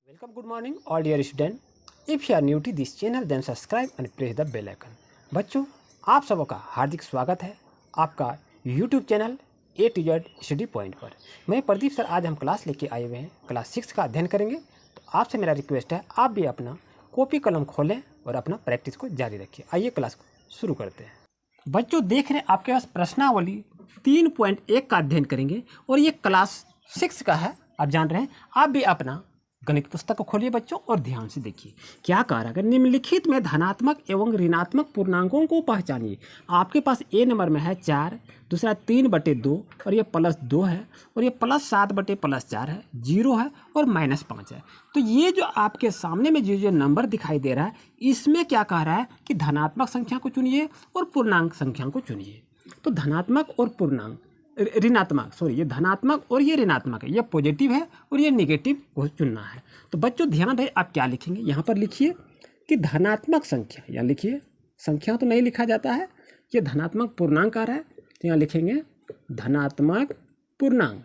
Welcome, good morning, all dear student. If you are new to this channel, then subscribe and press the bell icon. बच्चों, आप सबों का हार्दिक स्वागत है आपका YouTube channel A to Z study point पर। मैं प्रदीप सर, आज हम क्लास लेके आए हुए हैं, क्लास 6 का अध्ययन करेंगे। तो आपसे मेरा रिक्वेस्ट है, आप भी अपना कॉपी कलम खोलें और अपना प्रैक्टिस को जारी रखिए। आइए क्लास को शुरू करते हैं। बच्चों, देख रहे हैं आपके पास प्रश्नावली 3.1 का अध्ययन करेंगे और ये क्लास 6 का है। आप जान रहे हैं, आप भी अपना गणित पुस्तक को खोलिए बच्चों और ध्यान से देखिए क्या कह रहा है। निम्नलिखित में धनात्मक एवं ऋणात्मक पूर्णांकों को पहचानिए। आपके पास ए नंबर में है 4, दूसरा 3/2 और ये +2 है और ये +7/+4 है, 0 है और -5 है। तो ये जो आपके सामने में जो नंबर दिखाई दे रहा है, इसमें क्या कह रहा है कि धनात्मक संख्या को चुनिए और पूर्णांक संख्या को चुनिए। तो धनात्मक और पूर्णांक ऋणात्मक, ये धनात्मक और ये ऋणात्मक है, ये पॉजिटिव है और ये नेगेटिव को चुनना है। तो बच्चों ध्यान रहे, आप क्या लिखेंगे, यहाँ पर लिखिए कि धनात्मक संख्या, या लिखिए संख्या तो नहीं लिखा जाता है, ये धनात्मक पूर्णांक आ रहा है, तो यहाँ लिखेंगे धनात्मक पूर्णांक।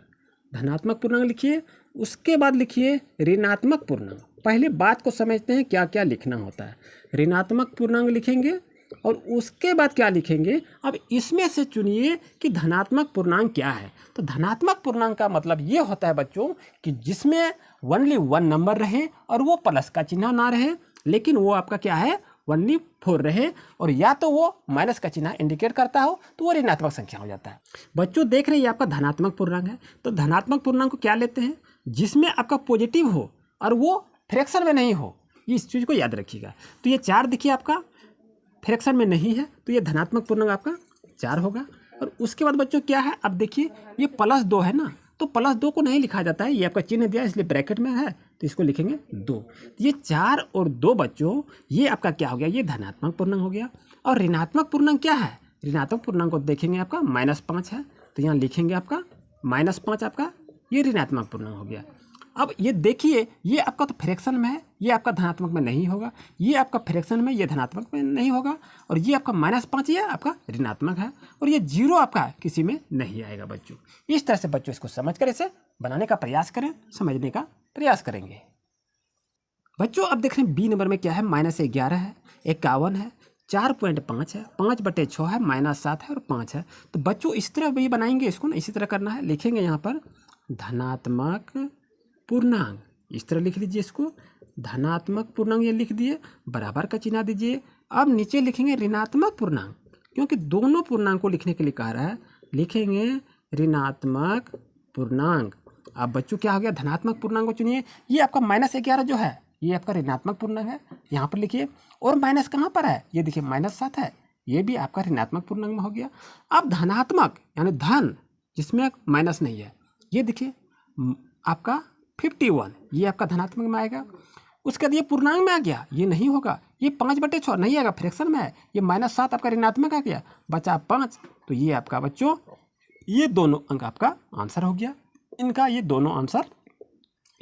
धनात्मक पूर्णांक लिखिए, उसके बाद लिखिए ऋणात्मक पूर्णांक। पहले बात को समझते हैं क्या क्या लिखना होता है। ऋणात्मक पूर्णांक लिखेंगे और उसके बाद क्या लिखेंगे, अब इसमें से चुनिए कि धनात्मक पूर्णांक क्या है। तो धनात्मक पूर्णांक का मतलब ये होता है बच्चों कि जिसमें ओनली 1 नंबर रहे और वो प्लस का चिन्ह ना रहे, लेकिन वो आपका क्या है, ओनली 4 रहे, और या तो वो माइनस का चिन्ह इंडिकेट करता हो तो वो ऋणात्मक संख्या हो जाता है। बच्चों देख रहे हैं, ये आपका धनात्मक पूर्णांक है। तो धनात्मक पूर्णांक को क्या लेते हैं, जिसमें आपका पॉजिटिव हो और वो फ्रैक्शन में नहीं हो, इस चीज़ को याद रखिएगा। तो ये 4 देखिए आपका फ्रैक्शन में नहीं है, तो ये धनात्मक पूर्णांक आपका 4 होगा। और उसके बाद बच्चों क्या है, अब देखिए ये +2 है ना, तो +2 को नहीं लिखा जाता है, ये आपका चिन्ह दिया इसलिए ब्रैकेट में है, तो इसको लिखेंगे 2। ये 4 और 2 बच्चों, ये आपका क्या हो गया, ये धनात्मक पूर्णांक हो गया। और ऋणात्मक पूर्णांक क्या है, ऋणात्मक पूर्णांक को देखेंगे आपका -5 है, तो यहाँ लिखेंगे आपका -5, आपका ये ऋणात्मक पूर्णांक हो गया। अब ये देखिए, ये आपका तो फ्रैक्शन में है, ये आपका धनात्मक में नहीं होगा, ये आपका फ्रैक्शन में, ये धनात्मक में नहीं होगा, और ये आपका -5 ये आपका ऋणात्मक है, और ये 0 आपका किसी में नहीं आएगा बच्चों। इस तरह से बच्चों इसको समझकर इसे बनाने का प्रयास करें, समझने का प्रयास करेंगे। बच्चों अब देख रहे हैं बी नंबर में क्या है, -11 है, 51 है, 4.5 है, 5/6 है, -7 है और 5 है। तो बच्चों इस तरह भी बनाएंगे, इसको ना इसी तरह करना है। लिखेंगे यहाँ पर धनात्मक पूर्णांक, इस तरह लिख लीजिए इसको, धनात्मक पूर्णांक ये लिख दिए, बराबर का चिन्ह दीजिए। अब नीचे लिखेंगे ऋणात्मक पूर्णांक, क्योंकि दोनों पूर्णांक को लिखने के लिए कह रहा है, लिखेंगे ऋणात्मक पूर्णांक। अब बच्चों क्या हो गया, धनात्मक पूर्णांक को चुनिए। ये आपका -11 जो है, ये आपका ऋणात्मक पूर्णांक है, यहाँ पर लिखिए। और माइनस कहाँ पर है, ये देखिए -7 है, ये भी आपका ऋणात्मक पूर्णांक में हो गया। अब धनात्मक यानी धन जिसमें माइनस नहीं है, ये देखिए आपका 51, ये आपका धनात्मक में आएगा। उसके बाद ये पूर्णांक में आ गया, ये नहीं होगा, ये 5/6 नहीं आएगा, फ्रैक्शन में है, ये -7 आपका ऋणात्मक आ गया, बचा 5। तो ये आपका बच्चों, ये दोनों अंक आपका आंसर हो गया, इनका ये दोनों आंसर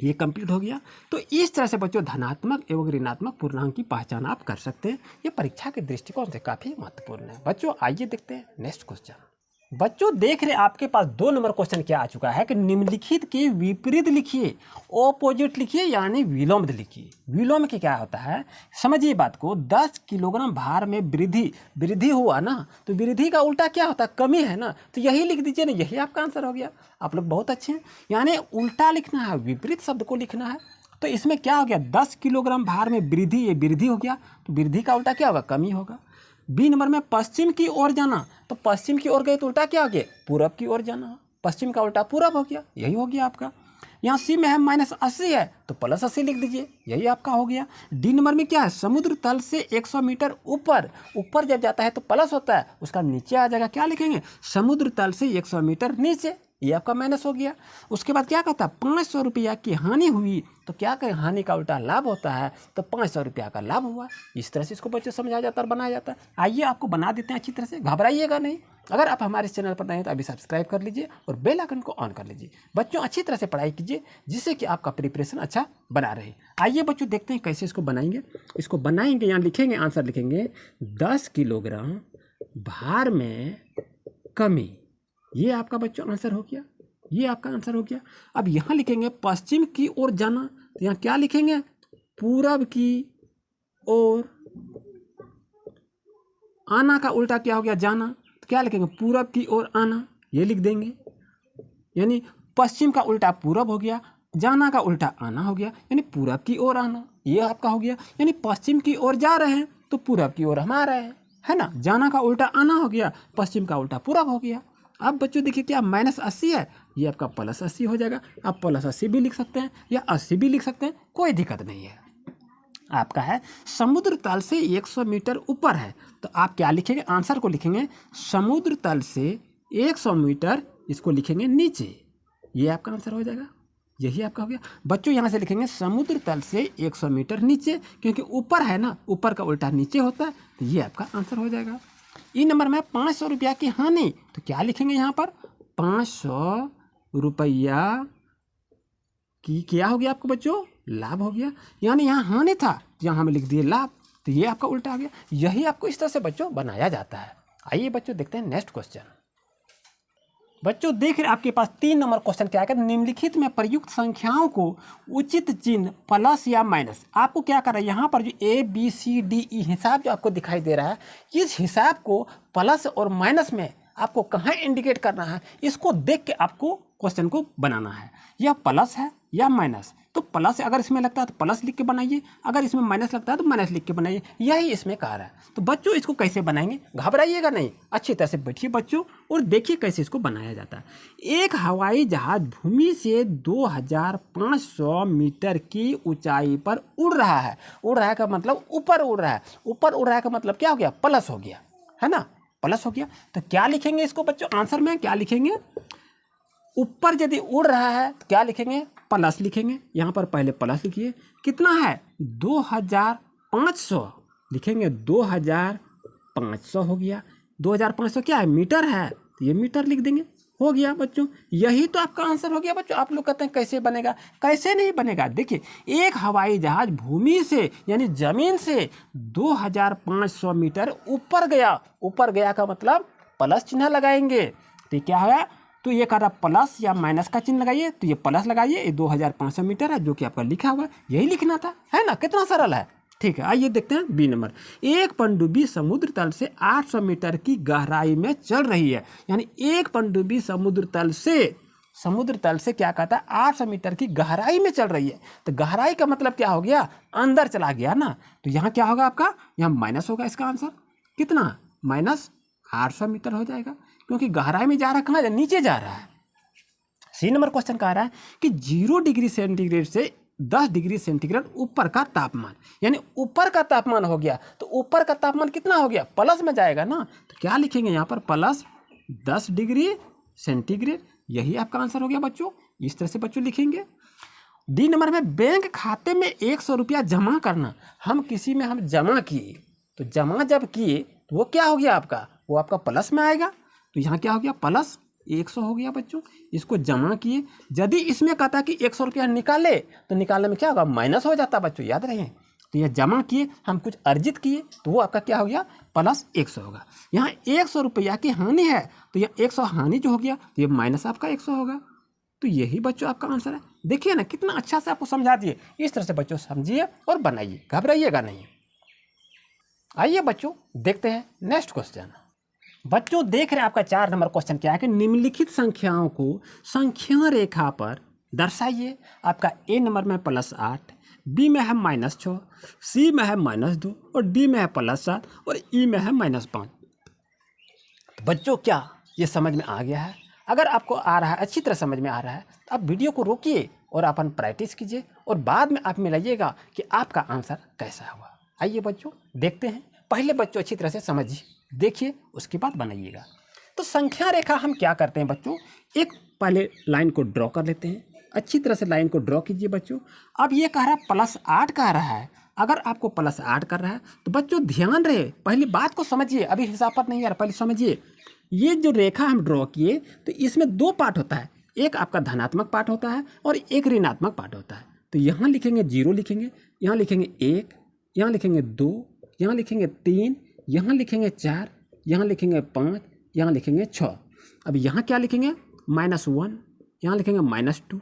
ये कंप्लीट हो गया। तो इस तरह से बच्चों धनात्मक एवं ऋणात्मक पूर्णांक की पहचान आप कर सकते हैं। ये परीक्षा के दृष्टिकोण से काफ़ी महत्वपूर्ण है। बच्चों आइए देखते हैं नेक्स्ट क्वेश्चन। बच्चों देख रहे आपके पास 2 नंबर क्वेश्चन क्या आ चुका है कि निम्नलिखित के विपरीत लिखिए, ऑपोजिट लिखिए, यानी विलोम लिखिए। विलोम के क्या होता है, समझिए बात को। 10 किलोग्राम भार में वृद्धि हुआ ना, तो वृद्धि का उल्टा क्या होता है, कमी है ना, तो यही लिख दीजिए ना, यही आपका आंसर हो गया। आप लोग बहुत अच्छे हैं, यानी उल्टा लिखना है, विपरीत शब्द को लिखना है। तो इसमें क्या हो गया, 10 किलोग्राम भार में वृद्धि, ये वृद्धि हो गया, तो वृद्धि का उल्टा क्या होगा, कमी होगा। बी नंबर में पश्चिम की ओर जाना, तो पश्चिम की ओर गए तो उल्टा क्या हो गया, पूरब की ओर जाना, पश्चिम का उल्टा पूरब हो गया, यही हो गया आपका। यहाँ सी में है -80 है, तो +80 लिख दीजिए, यही आपका हो गया। डी नंबर में क्या है, समुद्र तल से 100 मीटर ऊपर जब जाता है तो प्लस होता है, उसका नीचे आ जाएगा, क्या लिखेंगे, समुद्र तल से 100 मीटर नीचे, ये आपका माइनस हो गया। उसके बाद क्या कहता है, 500 रुपया की हानि हुई, तो क्या करें, हानि का उल्टा लाभ होता है, तो 500 रुपया का लाभ हुआ। इस तरह से इसको बच्चों समझाया जाता है और बनाया जाता है। आइए आपको बना देते हैं अच्छी तरह से, घबराइएगा नहीं। अगर आप हमारे चैनल पर नए हैं तो अभी सब्सक्राइब कर लीजिए और बेल आइकन को ऑन कर लीजिए। बच्चों अच्छी तरह से पढ़ाई कीजिए, जिससे कि आपका प्रिपरेशन अच्छा बना रहे। आइए बच्चों देखते हैं कैसे इसको बनाएंगे। इसको बनाएंगे, यहाँ लिखेंगे, आंसर लिखेंगे 10 किलोग्राम भार में कमी, ये आपका बच्चों आंसर हो गया, ये आपका आंसर हो गया। अब यहाँ लिखेंगे पश्चिम की ओर जाना, तो यहाँ क्या लिखेंगे, पूरब की ओर आना का उल्टा क्या हो गया, जाना। तो क्या लिखेंगे, पूरब की ओर आना, ये लिख देंगे। यानी पश्चिम का उल्टा पूरब हो गया, जाना का उल्टा आना हो गया, यानी पूरब की ओर आना, ये आपका हो गया। यानी पश्चिम की ओर जा रहे हैं तो पूरब की ओर हम आ रहे हैं, है ना। जाना का उल्टा आना हो गया, पश्चिम का उल्टा पूरब हो गया। अब बच्चों देखिए क्या -80 है, ये आपका +80 हो जाएगा। आप +80 भी लिख सकते हैं या 80 भी लिख सकते हैं, कोई दिक्कत नहीं है। आपका है समुद्र तल से 100 मीटर ऊपर है, तो आप क्या लिखेंगे, आंसर को लिखेंगे समुद्र तल से 100 मीटर, इसको लिखेंगे नीचे, ये आपका आंसर हो जाएगा। यही आपका हो गया बच्चों। यहाँ से लिखेंगे समुद्र तल से 100 मीटर नीचे, क्योंकि ऊपर है ना, ऊपर का उल्टा नीचे होता है, तो ये आपका आंसर हो जाएगा। ई नंबर में 500 रुपया की हानि, तो क्या लिखेंगे यहाँ पर, 500 रुपया की क्या हो गया आपको बच्चों, लाभ हो गया। यानी यहाँ हानि था, यहाँ हमें लिख दिए लाभ, तो ये आपका उल्टा आ गया। यही आपको इस तरह से बच्चों बनाया जाता है। आइए बच्चों देखते हैं नेक्स्ट क्वेश्चन। बच्चों देख रहे आपके पास 3 नंबर क्वेश्चन क्या है, निम्नलिखित में प्रयुक्त संख्याओं को उचित चिन्ह प्लस या माइनस, आपको क्या करना है, यहाँ पर जो ABCDE हिसाब जो आपको दिखाई दे रहा है, इस हिसाब को प्लस और माइनस में आपको कहाँ इंडिकेट करना है, इसको देख के आपको क्वेश्चन को बनाना है। यह प्लस है या माइनस, तो प्लस अगर इसमें लगता है तो प्लस लिख के बनाइए, अगर इसमें माइनस लगता है तो माइनस लिख के बनाइए, यही इसमें कार्य है। तो बच्चों इसको कैसे बनाएंगे, घबराइएगा नहीं, अच्छी तरह से बैठिए बच्चों और देखिए कैसे इसको बनाया जाता है। एक हवाई जहाज भूमि से 2500 मीटर की ऊंचाई पर उड़ रहा है। उड़ रहा है का मतलब ऊपर उड़ रहा है, ऊपर उड़ रहा है का मतलब क्या हो गया, प्लस हो गया, है ना, प्लस हो गया। तो क्या लिखेंगे इसको बच्चों, आंसर में क्या लिखेंगे, ऊपर यदि उड़ रहा है तो क्या लिखेंगे, प्लस लिखेंगे। यहाँ पर पहले प्लस लिखिए, कितना है 2500 लिखेंगे, 2500 हो गया। 2500 क्या है, मीटर है, तो ये मीटर लिख देंगे, हो गया बच्चों। यही तो आपका आंसर हो गया बच्चों। आप लोग कहते हैं कैसे बनेगा, कैसे नहीं बनेगा। देखिए एक हवाई जहाज भूमि से यानी जमीन से 2500 मीटर ऊपर गया, ऊपर गया का मतलब प्लस चिन्ह लगाएंगे, तो क्या है, तो ये कह रहा प्लस या माइनस का चिन्ह लगाइए, तो ये प्लस लगाइए, ये 2500 मीटर है जो कि आपका लिखा हुआ है, यही लिखना था, है ना, कितना सरल है। ठीक है, आइए देखते हैं बी नंबर। एक पनडुब्बी समुद्र तल से 800 मीटर की गहराई में चल रही है। यानी एक पनडुब्बी समुद्र तल से क्या कहता है, 800 मीटर की गहराई में चल रही है। तो गहराई का मतलब क्या हो गया, अंदर चला गया ना, तो यहाँ क्या होगा आपका, यहाँ माइनस होगा, इसका आंसर कितना, -800 मीटर हो जाएगा, क्योंकि गहराई में जा रहा है, कहाँ नीचे जा रहा है। सी नंबर क्वेश्चन कह रहा है कि 0 डिग्री सेंटीग्रेड से 10 डिग्री सेंटीग्रेड ऊपर का तापमान, यानी ऊपर का तापमान हो गया, तो ऊपर का तापमान कितना हो गया, प्लस में जाएगा ना, तो क्या लिखेंगे यहाँ पर, प्लस 10 डिग्री सेंटीग्रेड, यही आपका आंसर हो गया बच्चों। इस तरह से बच्चों लिखेंगे। डी नंबर में बैंक खाते में 100 रुपया जमा करना, हम किसी में हम जमा किए, तो जमा जब किए तो वो क्या हो गया आपका, वो आपका प्लस में आएगा, तो यहाँ क्या हो गया, प्लस 100 हो गया बच्चों। इसको जमा किए, यदि इसमें कहता कि 100 रुपया निकाले, तो निकालने में क्या होगा, माइनस हो जाता बच्चों, याद रहे। तो यह जमा किए, हम कुछ अर्जित किए, तो वो आपका क्या हो गया, प्लस 100 होगा। यहाँ 100 रुपया की हानि है, तो यह 100 हानि जो हो गया, तो ये माइनस आपका 100 होगा। तो यही बच्चों आपका आंसर है। देखिए ना कितना अच्छा से आपको समझा दिए। इस तरह से बच्चों समझिए और बनाइए, घबराइएगा नहीं। आइए बच्चों देखते हैं नेक्स्ट क्वेश्चन। बच्चों देख रहे हैं आपका 4 नंबर क्वेश्चन क्या है कि निम्नलिखित संख्याओं को संख्या रेखा पर दर्शाइए। आपका ए नंबर में +8, बी में है -6, सी में है -2 और डी में है +7 और ई में है -5। तो बच्चों क्या ये समझ में आ गया है? अगर आपको आ रहा है, अच्छी तरह समझ में आ रहा है, तो आप वीडियो को रोकिए और अपन प्रैक्टिस कीजिए और बाद में आप मिलाइएगा कि आपका आंसर कैसा हुआ। आइए बच्चों देखते हैं। पहले बच्चों अच्छी तरह से समझिए, देखिए, उसके बाद बनाइएगा। तो संख्या रेखा हम क्या करते हैं बच्चों, एक पहले लाइन को ड्रॉ कर लेते हैं। अच्छी तरह से लाइन को ड्रॉ कीजिए बच्चों। अब ये कह रहा है +8 कह रहा है। अगर आपको +8 कर रहा है तो बच्चों ध्यान रहे, पहली बात को समझिए, अभी हिसाब पर नहीं आ रहा, पहले समझिए। ये जो रेखा हम ड्रॉ किए तो इसमें 2 पार्ट होता है, एक आपका धनात्मक पार्ट होता है और एक ऋणात्मक पार्ट होता है। तो यहाँ लिखेंगे 0 लिखेंगे, यहाँ लिखेंगे 1, यहाँ लिखेंगे 2, यहाँ लिखेंगे 3, यहाँ लिखेंगे 4, यहाँ लिखेंगे 5, यहाँ लिखेंगे 6। अब यहाँ क्या लिखेंगे, -1, यहाँ लिखेंगे -2,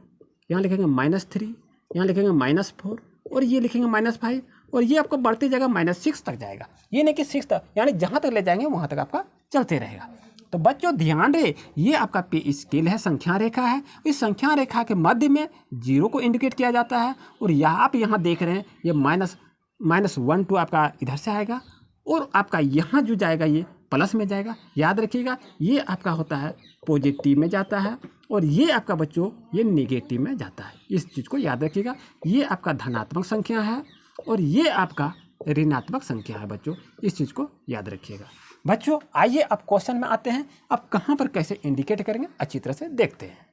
यहाँ लिखेंगे -3, यहाँ लिखेंगे -4 और ये लिखेंगे -5 और ये आपका बढ़ते जाएगा -6 तक जाएगा। ये नहीं कि 6 तक, यानी जहाँ तक ले जाएंगे वहाँ तक आपका चलते रहेगा। तो बच्चों ध्यान रहे, ये आपका पे स्केल है, संख्या रेखा है। इस संख्या रेखा के मध्य में 0 को इंडिकेट किया जाता है और यहाँ आप यहाँ देख रहे हैं ये -1 2 आपका इधर से आएगा और आपका यहाँ जो जाएगा ये प्लस में जाएगा। याद रखिएगा ये आपका होता है पॉजिटिव में जाता है और ये आपका बच्चों ये नेगेटिव में जाता है। इस चीज़ को याद रखिएगा, ये आपका धनात्मक संख्या है और ये आपका ऋणात्मक संख्या है बच्चों, इस चीज़ को याद रखिएगा। बच्चों आइए अब क्वेश्चन में आते हैं, अब कहाँ पर कैसे इंडिकेट करेंगे अच्छी तरह से देखते हैं।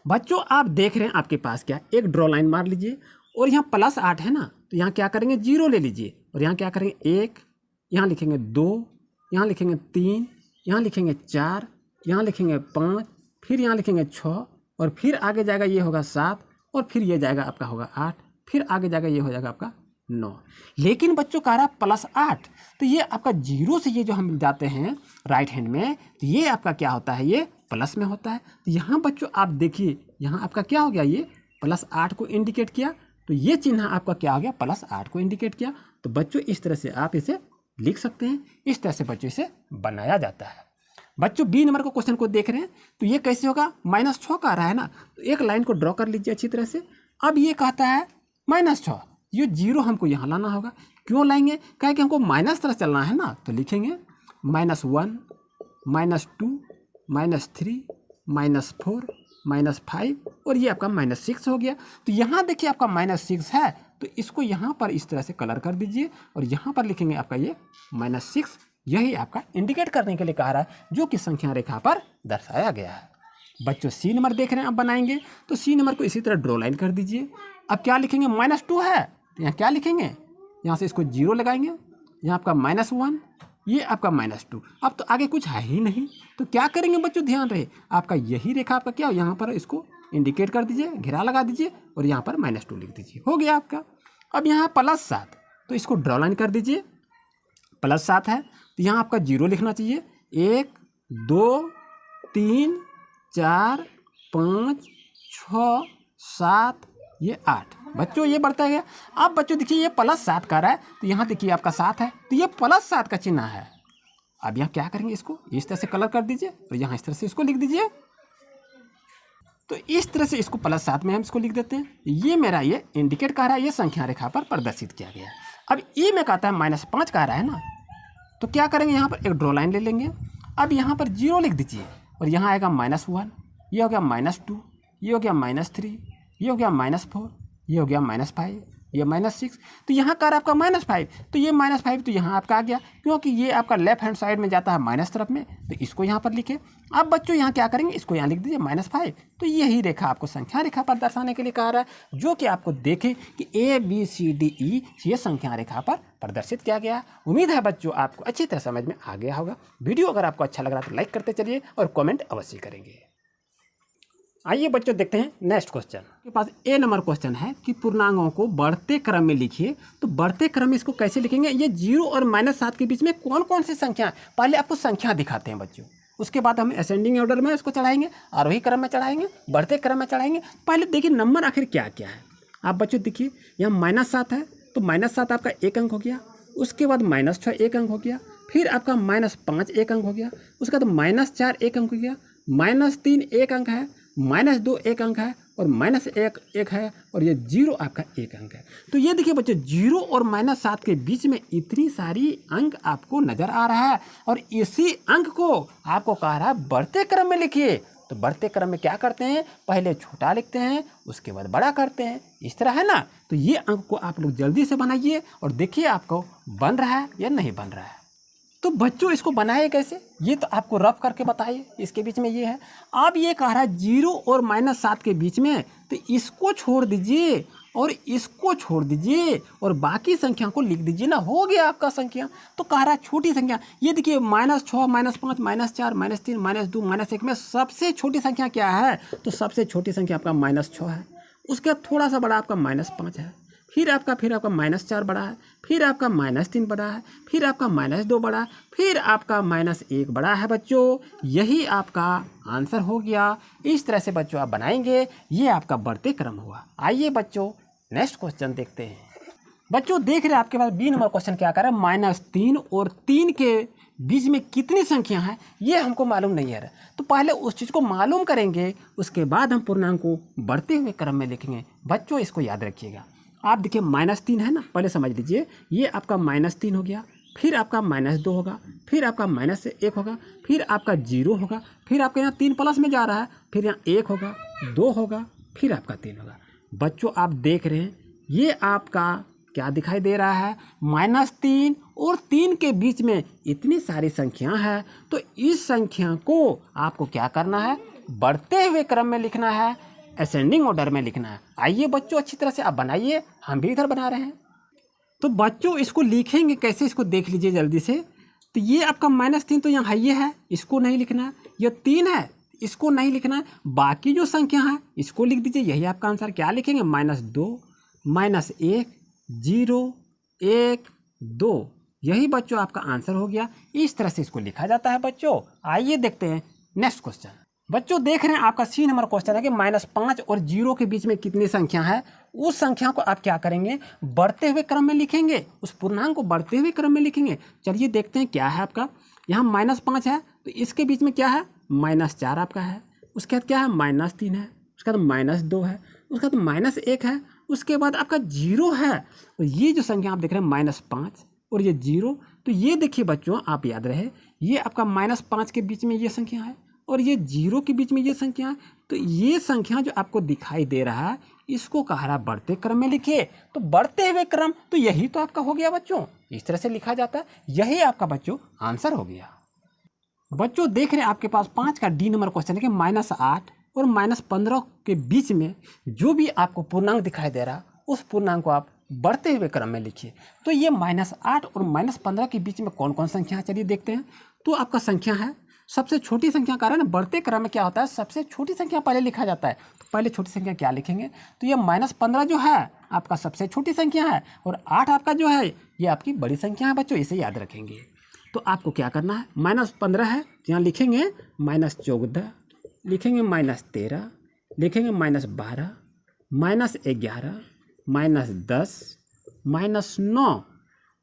बच्चों आप देख रहे हैं आपके पास क्या, एक ड्रॉ लाइन मार लीजिए और यहाँ +8 है ना, तो यहाँ क्या करेंगे 0 ले लीजिए और यहाँ क्या करेंगे 1, यहाँ लिखेंगे 2, यहाँ लिखेंगे 3, यहाँ लिखेंगे 4, यहाँ लिखेंगे 5, फिर यहाँ लिखेंगे 6 और फिर आगे जाएगा ये होगा 7 और फिर ये जाएगा आपका होगा 8, फिर आगे जाएगा ये हो जाएगा आपका 9। लेकिन बच्चों कह रहा +8, तो ये आपका 0 से ये जो हम जाते हैं राइट हैंड में, तो ये आपका क्या होता है, ये प्लस में होता है। तो यहाँ बच्चों आप देखिए यहाँ आपका क्या हो गया, ये +8 को इंडिकेट किया, तो ये चिन्ह आपका क्या हो गया, +8 को इंडिकेट किया। तो बच्चों इस तरह से आप इसे लिख सकते हैं, इस तरह से बच्चों इसे बनाया जाता है। बच्चों बी नंबर को क्वेश्चन को देख रहे हैं, तो ये कैसे होगा, -6 का आ रहा है ना, तो एक लाइन को ड्रॉ कर लीजिए अच्छी तरह से। अब ये कहता है -6, ये 0 हमको यहाँ लाना होगा। क्यों लाएंगे, कहे कि हमको माइनस तरफ चलना है ना, तो लिखेंगे -1 -2 -3 -4 -5 और ये आपका -6 हो गया। तो यहाँ देखिए आपका -6 है, तो इसको यहाँ पर इस तरह से कलर कर दीजिए और यहाँ पर लिखेंगे आपका ये -6, यही आपका इंडिकेट करने के लिए कहा रहा है, जो कि संख्या रेखा पर दर्शाया गया है। बच्चों सी नंबर देख रहे हैं, अब बनाएंगे तो सी नंबर को इसी तरह ड्रॉ लाइन कर दीजिए। अब क्या लिखेंगे, -2 है, तो यहाँ क्या लिखेंगे, यहाँ से इसको 0 लगाएंगे, यहाँ आपका -1, ये आपका -2। अब तो आगे कुछ है ही नहीं, तो क्या करेंगे बच्चों, ध्यान रहे आपका यही रेखा आपका क्या हो, यहाँ पर इसको इंडिकेट कर दीजिए, घेरा लगा दीजिए और यहाँ पर -2 लिख दीजिए, हो गया आपका। अब यहाँ +7, तो इसको ड्रॉ लाइन कर दीजिए, +7 है तो यहाँ आपका 0 लिखना चाहिए, 1 2 3 4 5 6 7 ये 8। बच्चों ये बढ़ता गया। अब बच्चों देखिए ये +7 कर रहा है, तो यहाँ देखिए आपका 7 है, तो ये +7 का चिन्ह है। अब यहाँ क्या करेंगे, इसको इस तरह से कलर कर दीजिए और यहाँ इस तरह से इसको लिख दीजिए। तो इस तरह से इसको +7 में हम इसको लिख देते हैं। ये मेरा ये इंडिकेट कर रहा है, ये संख्या रेखा पर प्रदर्शित किया गया है। अब ई में कहता है -5 का रहा है ना, तो क्या करेंगे, यहाँ पर एक ड्रॉ लाइन ले लेंगे। अब यहाँ पर 0 लिख दीजिए और यहाँ आएगा -1, ये हो गया -2, ये हो गया -3, ये हो गया -4, ये हो गया -5, ये -6। तो यहाँ का आपका -5, तो ये -5 तो यहाँ आपका आ गया, क्योंकि ये आपका लेफ्ट हैंड साइड में जाता है माइनस तरफ में, तो इसको यहाँ पर लिखे। अब बच्चों यहाँ क्या करेंगे, इसको यहाँ लिख दीजिए -5। तो यही रेखा आपको संख्या रेखा पर दर्शाने के लिए कहा रहा है, जो कि आपको देखें कि ABCDE ये संख्या रेखा पर प्रदर्शित किया गया। उम्मीद है बच्चों आपको अच्छी तरह समझ में आ गया होगा। वीडियो अगर आपको अच्छा लग रहा है तो लाइक करते चलिए और कमेंट अवश्य करेंगे। आइए बच्चों देखते हैं नेक्स्ट क्वेश्चन के पास। ए नंबर क्वेश्चन है कि पूर्णांकों को बढ़ते क्रम में लिखिए। तो बढ़ते क्रम में इसको कैसे लिखेंगे, ये 0 और -7 के बीच में कौन कौन सी संख्या है, पहले आपको संख्या दिखाते हैं बच्चों, उसके बाद हम असेंडिंग ऑर्डर में इसको चढ़ाएंगे, आरोही क्रम में चढ़ाएंगे, बढ़ते क्रम में चढ़ाएंगे। पहले देखिए नंबर आखिर क्या क्या है। आप बच्चों देखिए यहाँ -7 है, तो -7 आपका 1 अंक हो गया, उसके बाद -6 1 अंक हो गया, फिर आपका -5 1 अंक हो गया, उसके बाद -4 1 अंक हो गया, -3 1 अंक है, -2 1 अंक है और -1 1 है और ये 0 आपका 1 अंक है। तो ये देखिए बच्चों 0 और -7 के बीच में इतनी सारी अंक आपको नज़र आ रहा है और इसी अंक को आपको कह रहा है बढ़ते क्रम में लिखिए। तो बढ़ते क्रम में क्या करते हैं, पहले छोटा लिखते हैं उसके बाद बड़ा करते हैं, इस तरह है ना। तो ये अंक को आप लोग जल्दी से बनाइए और देखिए आपको बन रहा है या नहीं बन रहा है। तो बच्चों इसको बनाए कैसे, ये तो आपको रफ करके बताइए। इसके बीच में ये है, अब ये कह रहा है 0 और -7 के बीच में, तो इसको छोड़ दीजिए और इसको छोड़ दीजिए और बाकी संख्या को लिख दीजिए ना, हो गया आपका संख्या। तो कह रहा है छोटी संख्या, ये देखिए -6 -5 -4 -3 -2 -1 में सबसे छोटी संख्या क्या है, तो सबसे छोटी संख्या आपका -6 है, उसके थोड़ा सा बड़ा आपका -5 है, फिर आपका -4 बड़ा है, फिर आपका -3 बड़ा है, फिर आपका -2 बड़ा है, फिर आपका -1 बड़ा है। बच्चों यही आपका आंसर हो गया। इस तरह से बच्चों आप बनाएंगे, ये आपका बढ़ते क्रम हुआ। आइए बच्चों नेक्स्ट क्वेश्चन देखते हैं। बच्चों देख रहे हैं आपके पास बी नंबर क्वेश्चन क्या कर रहा है, -3 और 3 के बीच में कितनी संख्या है ये हमको मालूम नहीं है। तो पहले उस चीज़ को मालूम करेंगे, उसके बाद हम पूर्णांक को बढ़ते हुए क्रम में लिखेंगे। बच्चों इसको याद रखिएगा। आप देखिए -3 है ना, पहले समझ लीजिए ये आपका -3 हो गया, फिर आपका -2 होगा, फिर आपका -1 होगा, फिर आपका 0 होगा, फिर आपके यहाँ 3 प्लस में जा रहा है, फिर यहाँ 1 होगा, 2 होगा, फिर आपका 3 होगा। बच्चों आप देख रहे हैं ये आपका क्या दिखाई दे रहा है, -3 और 3 के बीच में इतनी सारी संख्या है। तो इस संख्या को आपको क्या करना है, बढ़ते हुए क्रम में लिखना है, असेंडिंग ऑर्डर में लिखना है। आइए बच्चों अच्छी तरह से आप बनाइए, हम भी इधर बना रहे हैं। तो बच्चों इसको लिखेंगे कैसे, इसको देख लीजिए जल्दी से। तो ये आपका -3 तो यहाँ ये है, इसको नहीं लिखना है। ये 3 है, इसको नहीं लिखना है। बाकी जो संख्या है इसको लिख दीजिए, यही आपका आंसर। क्या लिखेंगे, -2, -1, 0, 1, 2, यही बच्चों आपका आंसर हो गया। इस तरह से इसको लिखा जाता है बच्चों। आइए देखते हैं नेक्स्ट क्वेश्चन। बच्चों देख रहे हैं आपका सी नंबर क्वेश्चन है कि -5 और 0 के बीच में कितनी संख्या है। उस संख्या को आप क्या करेंगे, बढ़ते हुए क्रम में लिखेंगे, उस पूर्णांक को बढ़ते हुए क्रम में लिखेंगे। चलिए देखते हैं क्या है आपका। यहाँ -5 है तो इसके बीच में क्या है, -4 आपका है। उसके बाद क्या है, -3 है, उसके बाद -2 है, उसके बाद -1 है, उसके बाद आपका 0 है। और ये जो संख्या आप देख रहे हैं -5 और ये 0, तो ये देखिए बच्चों आप याद रहे ये आपका -5 के बीच में ये संख्या है और ये 0 के बीच में ये संख्या है। तो ये संख्या जो आपको दिखाई दे रहा है इसको कहा रहा बढ़ते क्रम में लिखिए। तो बढ़ते हुए क्रम, तो यही तो आपका हो गया बच्चों, इस तरह से लिखा जाता है। यही आपका बच्चों आंसर हो गया। बच्चों देख रहे हैं आपके पास 5 का डी नंबर क्वेश्चन है कि -8 और -15 के बीच में जो भी आपको पूर्णांक दिखाई दे रहा उस पूर्णांक को आप बढ़ते हुए क्रम में लिखिए। तो ये -8 और -15 के बीच में कौन कौन संख्या है, चलिए देखते हैं। तो आपका संख्या है सबसे छोटी संख्या का ना, बढ़ते क्रम में क्या होता है, सबसे छोटी संख्या पहले लिखा जाता है। तो पहले छोटी संख्या क्या लिखेंगे, तो ये -15 जो है आपका सबसे छोटी संख्या है और 8 आपका जो है ये आपकी बड़ी संख्या है बच्चों, इसे याद रखेंगे। तो आपको क्या करना है, -15 है तो यहाँ लिखेंगे -14, लिखेंगे -13, लिखेंगे -12, -11, -10, -9।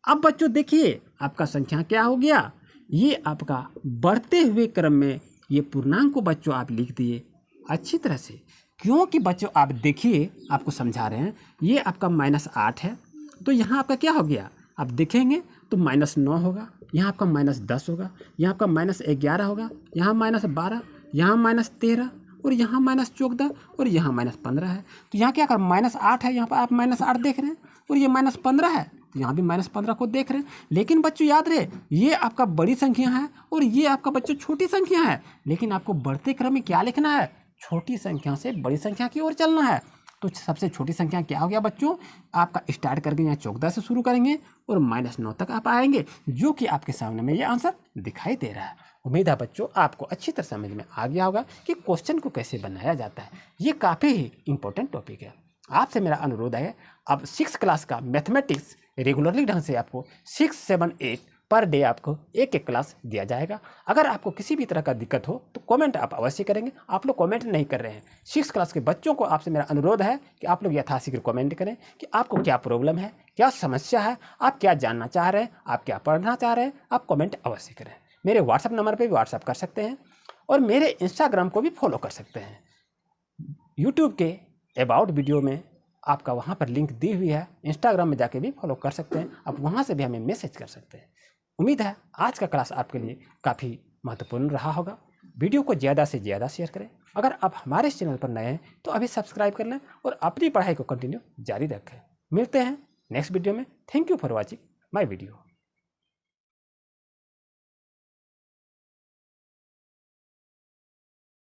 अब बच्चों देखिए आपका संख्या क्या हो गया, ये आपका बढ़ते हुए क्रम में ये पूर्णांक को बच्चों आप लिख दिए अच्छी तरह से। क्योंकि बच्चों आप देखिए आपको समझा रहे हैं, ये आपका -8 है तो यहाँ आपका क्या हो गया, आप देखेंगे तो -9 होगा, यहाँ आपका -10 होगा, यहाँ आपका -11 होगा, यहाँ -12, यहाँ -13 और यहाँ -14 और यहाँ -15 है। तो यहाँ क्या कर, -8 है, यहाँ पर आप -8 देख रहे हैं और ये -15 है तो यहाँ भी -15 को देख रहे हैं। लेकिन बच्चों याद रहे ये आपका बड़ी संख्या है और ये आपका बच्चों छोटी संख्या है। लेकिन आपको बढ़ते क्रम में क्या लिखना है, छोटी संख्या से बड़ी संख्या की ओर चलना है। तो सबसे छोटी संख्या क्या हो गया बच्चों, आपका स्टार्ट करके यहाँ 14 से शुरू करेंगे और -9 तक आप आएंगे, जो कि आपके सामने में ये आंसर दिखाई दे रहा है। उम्मीद है बच्चों आपको अच्छी तरह समझ में आ गया होगा कि क्वेश्चन को कैसे बनाया जाता है। ये काफ़ी ही इंपॉर्टेंट टॉपिक है। आपसे मेरा अनुरोध है, अब 6th क्लास का मैथमेटिक्स रेगुलरली ढंग से आपको 6, 7, 8 पर डे आपको एक क्लास दिया जाएगा। अगर आपको किसी भी तरह का दिक्कत हो तो कमेंट आप अवश्य करेंगे। आप लोग कमेंट नहीं कर रहे हैं। 6th क्लास के बच्चों को आपसे मेरा अनुरोध है कि आप लोग यथाशीघ्र कमेंट करें कि आपको क्या प्रॉब्लम है, क्या समस्या है, आप क्या जानना चाह रहे हैं, आप क्या पढ़ना चाह रहे हैं, आप कमेंट अवश्य करें। मेरे व्हाट्सएप नंबर पर भी व्हाट्सएप कर सकते हैं और मेरे इंस्टाग्राम को भी फॉलो कर सकते हैं। यूट्यूब के अबाउट वीडियो में आपका वहाँ पर लिंक दी हुई है, इंस्टाग्राम में जाके भी फॉलो कर सकते हैं। आप वहाँ से भी हमें मैसेज कर सकते हैं। उम्मीद है आज का क्लास आपके लिए काफ़ी महत्वपूर्ण रहा होगा। वीडियो को ज़्यादा से ज़्यादा शेयर करें। अगर आप हमारे इस चैनल पर नए हैं तो अभी सब्सक्राइब कर लें और अपनी पढ़ाई को कंटिन्यू जारी रखें। मिलते हैं नेक्स्ट वीडियो में। Thank you for watching my video.